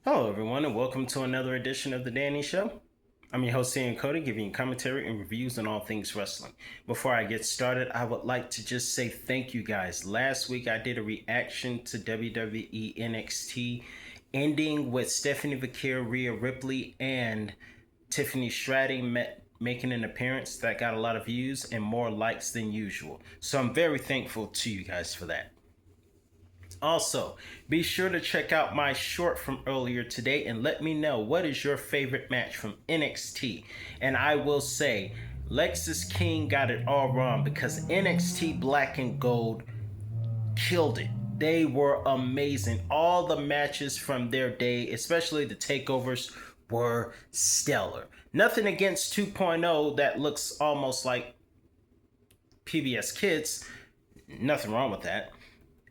Hello, everyone, and welcome to another edition of The Danny Show. I'm your host, Ian Cody, giving you commentary and reviews on all things wrestling. Before I get started, I would like to just say thank you guys. Last week, I did a reaction to WWE NXT, ending with Stephanie Vaquer, Rhea Ripley, and Tiffany Stratton making an appearance that got a lot of views and more likes than usual. So I'm very thankful to you guys for that. Also, be sure to check out my short from earlier today and let me know what is your favorite match from NXT. And I will say, Lexis King got it all wrong because NXT Black and Gold killed it. They were amazing. All the matches from their day, especially the takeovers, were stellar. Nothing against 2.0 that looks almost like PBS Kids. Nothing wrong with that.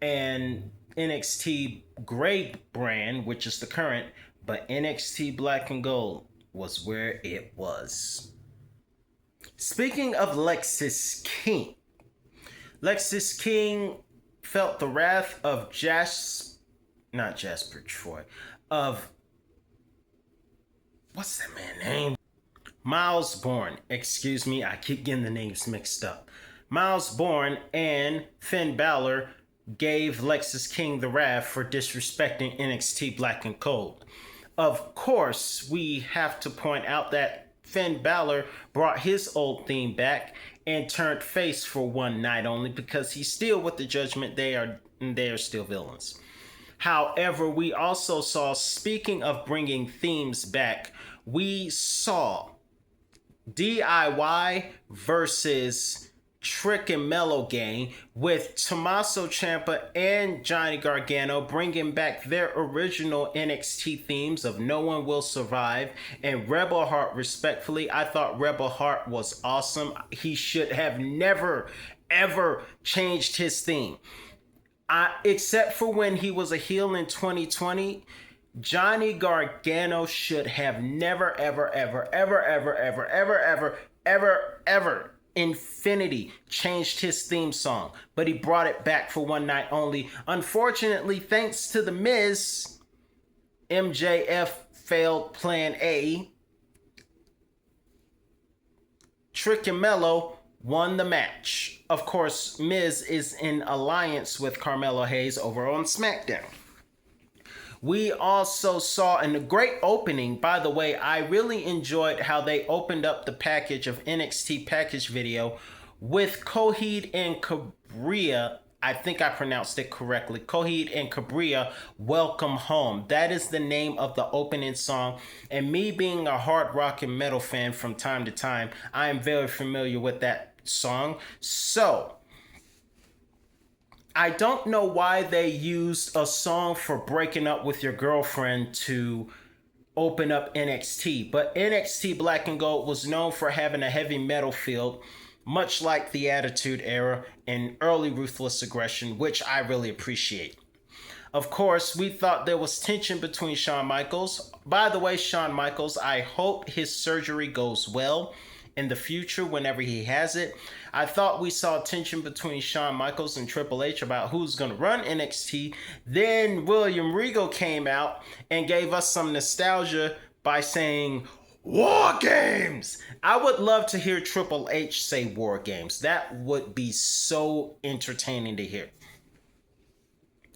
And NXT Gray brand, which is the current, but NXT Black and Gold was where it was. Speaking of Lexis King felt the wrath of Jasper Troy, of what's that man's name? Miles Bourne. Excuse me, I keep getting the names mixed up. Miles Bourne and Finn Balor gave Lexis King the wrath for disrespecting NXT Black and Gold. Of course, we have to point out that Finn Balor brought his old theme back and turned face for one night only because he's still with the Judgment. They are still villains. However, we also saw, speaking of bringing themes back, we saw DIY versus Trick and Mellow Gang with Tommaso Ciampa and Johnny Gargano bringing back their original NXT themes of No One Will Survive and Rebel Heart. Respectfully, I thought Rebel Heart was awesome. He should have never ever changed his theme, except for when he was a heel in 2020. Johnny Gargano should have never ever Infinity changed his theme song, but he brought it back for one night only. Unfortunately, thanks to The Miz, MJF failed plan A. Trick and Mello won the match. Of course, Miz is in alliance with Carmelo Hayes over on SmackDown. We also saw in the great opening, by the way, I really enjoyed how they opened up the package of NXT package video with Coheed and Cabria. I think I pronounced it correctly. Coheed and Cabria, Welcome Home. That is the name of the opening song. And me being a hard rock and metal fan from time to time, I am very familiar with that song. So I don't know why they used a song for breaking up with your girlfriend to open up NXT, but NXT Black and Gold was known for having a heavy metal feel, much like the Attitude Era and early Ruthless Aggression, which I really appreciate. Of course, we thought there was tension between Shawn Michaels. By the way, Shawn Michaels, I hope his surgery goes well in the future whenever he has it. I thought we saw tension between Shawn Michaels and Triple H about who's going to run NXT. Then William Regal came out and gave us some nostalgia by saying War Games. I would love to hear Triple H say War Games. That would be so entertaining to hear.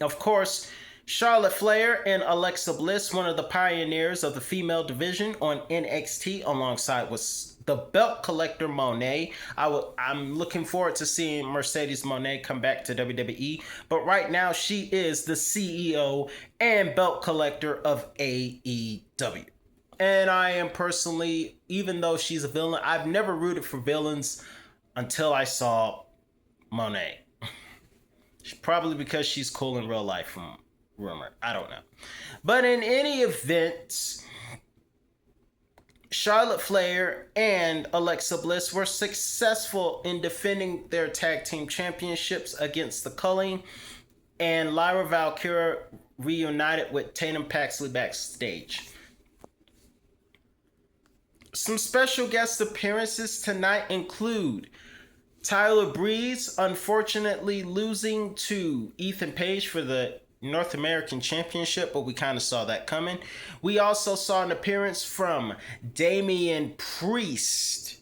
Of course, Charlotte Flair and Alexa Bliss, one of the pioneers of the female division on NXT, alongside with the belt collector Monet. I'm looking forward to seeing Mercedes Moné come back to WWE, but right now she is the CEO and belt collector of AEW. And I am personally, even though she's a villain, I've never rooted for villains until I saw Monet. Probably because she's cool in real life, from rumor. I don't know. But in any event, Charlotte Flair and Alexa Bliss were successful in defending their tag team championships against the Culling, and Lyra Valkyria reunited with Tatum Paxley backstage. Some special guest appearances tonight include Tyler Breeze, unfortunately losing to Ethan Page for the North American Championship, but we kind of saw that coming. We also saw an appearance from Damian Priest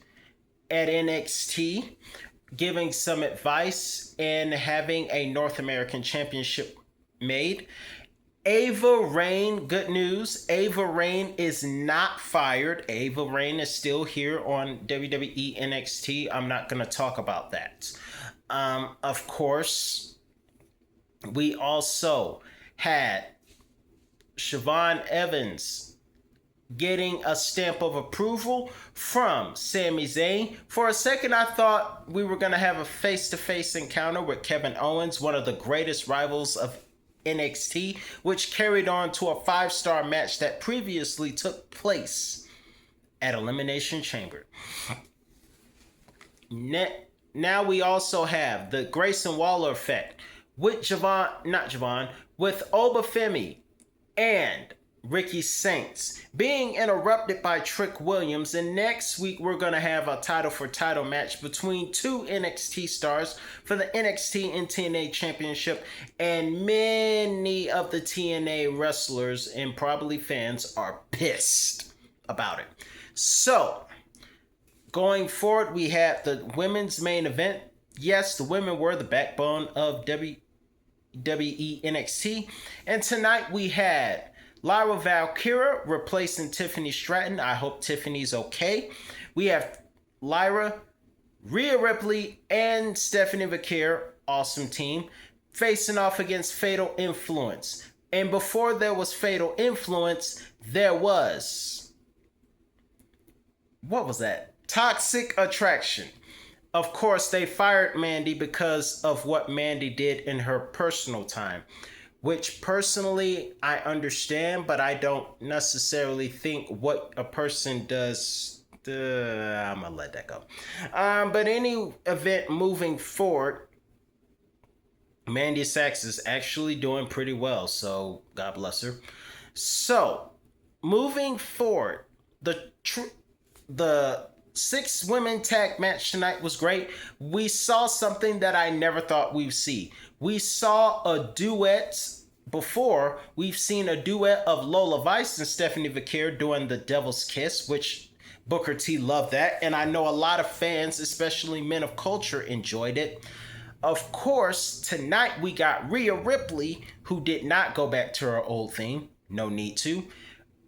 at NXT, giving some advice and having a North American Championship made. Ava Raine, good news. Ava Raine is not fired. Ava Raine is still here on WWE NXT. I'm not going to talk about that. Of course, we also had Siobhan Evans getting a stamp of approval from Sami Zayn. For a second, I thought we were going to have a face-to-face encounter with Kevin Owens, one of the greatest rivals of NXT, which carried on to a 5-star match that previously took place at Elimination Chamber. Now we also have the Grayson Waller effect with with Obafemi and Ricky Saints being interrupted by Trick Williams. And next week, we're going to have a title for title match between two NXT stars for the NXT and TNA Championship. And many of the TNA wrestlers and probably fans are pissed about it. So, going forward, we have the women's main event. Yes, the women were the backbone of WWE NXT. And tonight we had Lyra Valkyria replacing Tiffany Stratton. I hope Tiffany's okay. We have Lyra, Rhea Ripley, and Stephanie Vaquer, awesome team, facing off against Fatal Influence. And before there was Fatal Influence, there was... what was that? Toxic Attraction. Of course, they fired Mandy because of what Mandy did in her personal time, which personally I understand, but I don't necessarily think what a person does. I'm gonna let that go. But any event moving forward, Mandy Sachs is actually doing pretty well, so God bless her. So, moving forward, the 6 women tag match tonight was great. We saw something that I never thought we'd see. We saw a duet before. We've seen a duet of Lola Vice and Stephanie Vaquer doing the Devil's Kiss, which Booker T loved that. And I know a lot of fans, especially men of culture, enjoyed it. Of course, tonight we got Rhea Ripley, who did not go back to her old theme. No need to.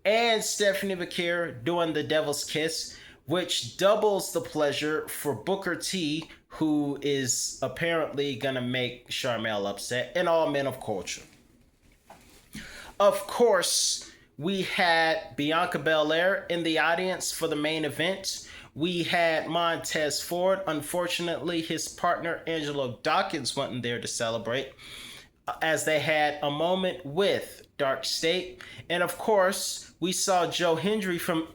And Stephanie Vaquer doing the Devil's Kiss, which doubles the pleasure for Booker T, who is apparently going to make Sharmell upset, and all men of culture. Of course, we had Bianca Belair in the audience for the main event. We had Montez Ford. Unfortunately, his partner Angelo Dawkins wasn't there to celebrate, as they had a moment with Dark State. And of course, we saw Joe Hendry from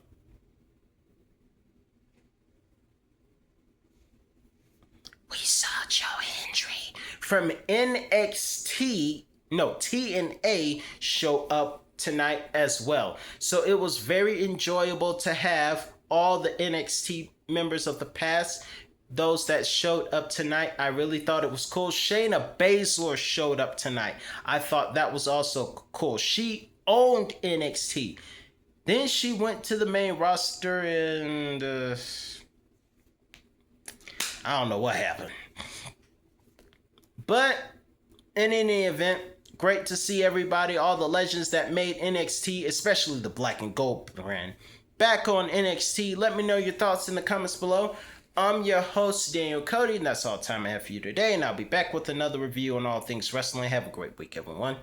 TNA show up tonight as well. So it was very enjoyable to have all the NXT members of the past, those that showed up tonight. I really thought it was cool. Shayna Baszler showed up tonight. I thought that was also cool. She owned NXT. Then she went to the main roster and I don't know what happened. But in any event, great to see everybody, all the legends that made NXT, especially the black and gold brand, back on NXT. Let me know your thoughts in the comments below. I'm your host, Daniel Cody, and that's all the time I have for you today. And I'll be back with another review on all things wrestling. Have a great week, everyone.